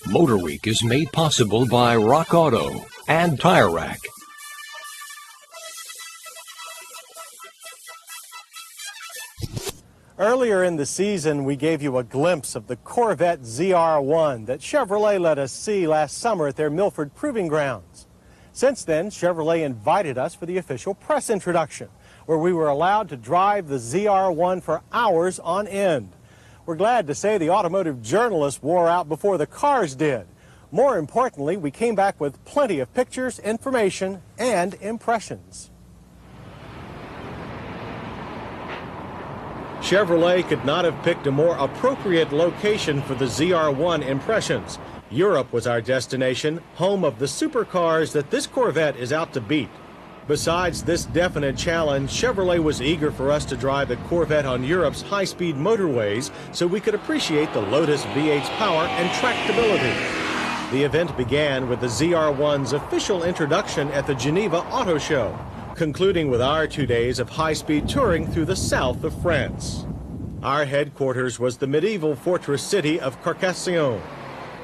Motor Week is made possible by Rock Auto and Tire Rack. Earlier in the season, we gave you a glimpse of the Corvette ZR-1 that Chevrolet let us see last summer at their Milford Proving Grounds. Since then, Chevrolet invited us for the official press introduction, where we were allowed to drive the ZR-1 for hours on end. We're glad to say the automotive journalists wore out before the cars did. More importantly, we came back with plenty of pictures, information, and impressions. Chevrolet could not have picked a more appropriate location for the ZR-1 impressions. Europe was our destination, home of the supercars that this Corvette is out to beat. Besides this definite challenge, Chevrolet was eager for us to drive the Corvette on Europe's high-speed motorways so we could appreciate the Lotus V8's power and tractability. The event began with the ZR-1's official introduction at the Geneva Auto Show, concluding with our 2 days of high-speed touring through the south of France. Our headquarters was the medieval fortress city of Carcassonne.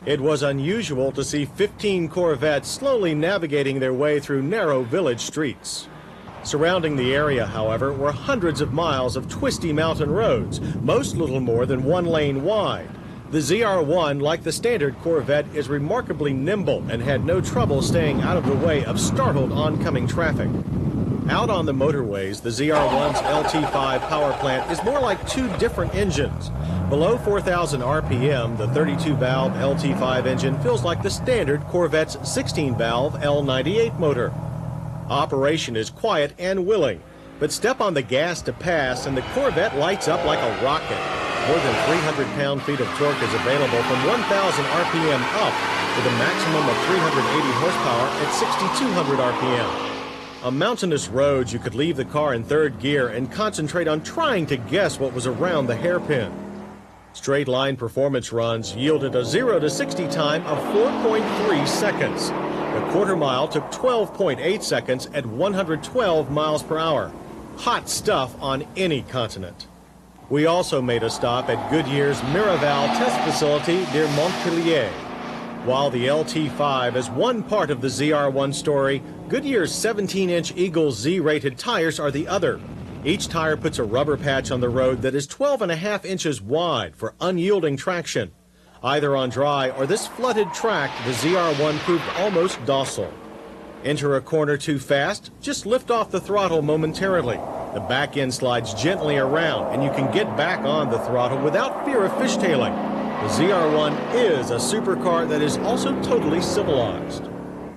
It was unusual to see 15 Corvettes slowly navigating their way through narrow village streets. Surrounding the area, however, were hundreds of miles of twisty mountain roads, most little more than 1 lane wide. The ZR-1, like the standard Corvette, is remarkably nimble and had no trouble staying out of the way of startled oncoming traffic. Out on the motorways, the ZR-1's LT5 power plant is more like 2 different engines. Below 4,000 RPM, the 32-valve LT5 engine feels like the standard Corvette's 16-valve L98 motor. Operation is quiet and willing, but step on the gas to pass and the Corvette lights up like a rocket. More than 300 pound-feet of torque is available from 1,000 RPM up, with a maximum of 380 horsepower at 6,200 RPM. On mountainous roads, you could leave the car in 3rd gear and concentrate on trying to guess what was around the hairpin. Straight-line performance runs yielded a 0 to 60 time of 4.3 seconds. The quarter mile took 12.8 seconds at 112 miles per hour. Hot stuff on any continent. We also made a stop at Goodyear's Miraval test facility near Montpellier. While the LT5 is one part of the ZR-1 story, Goodyear's 17-inch Eagle Z-rated tires are the other. Each tire puts a rubber patch on the road that is 12.5 inches wide for unyielding traction. Either on dry or this flooded track, the ZR-1 proved almost docile. Enter a corner too fast, just lift off the throttle momentarily. The back end slides gently around and you can get back on the throttle without fear of fishtailing. The ZR-1 is a supercar that is also totally civilized.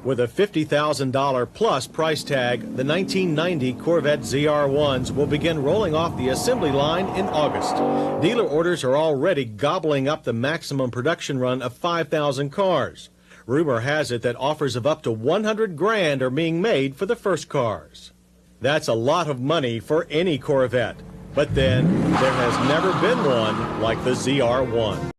With a $50,000 plus price tag, the 1990 Corvette ZR-1s will begin rolling off the assembly line in August. Dealer orders are already gobbling up the maximum production run of 5,000 cars. Rumor has it that offers of up to $100 grand are being made for the first cars. That's a lot of money for any Corvette. But then, there has never been one like the ZR-1.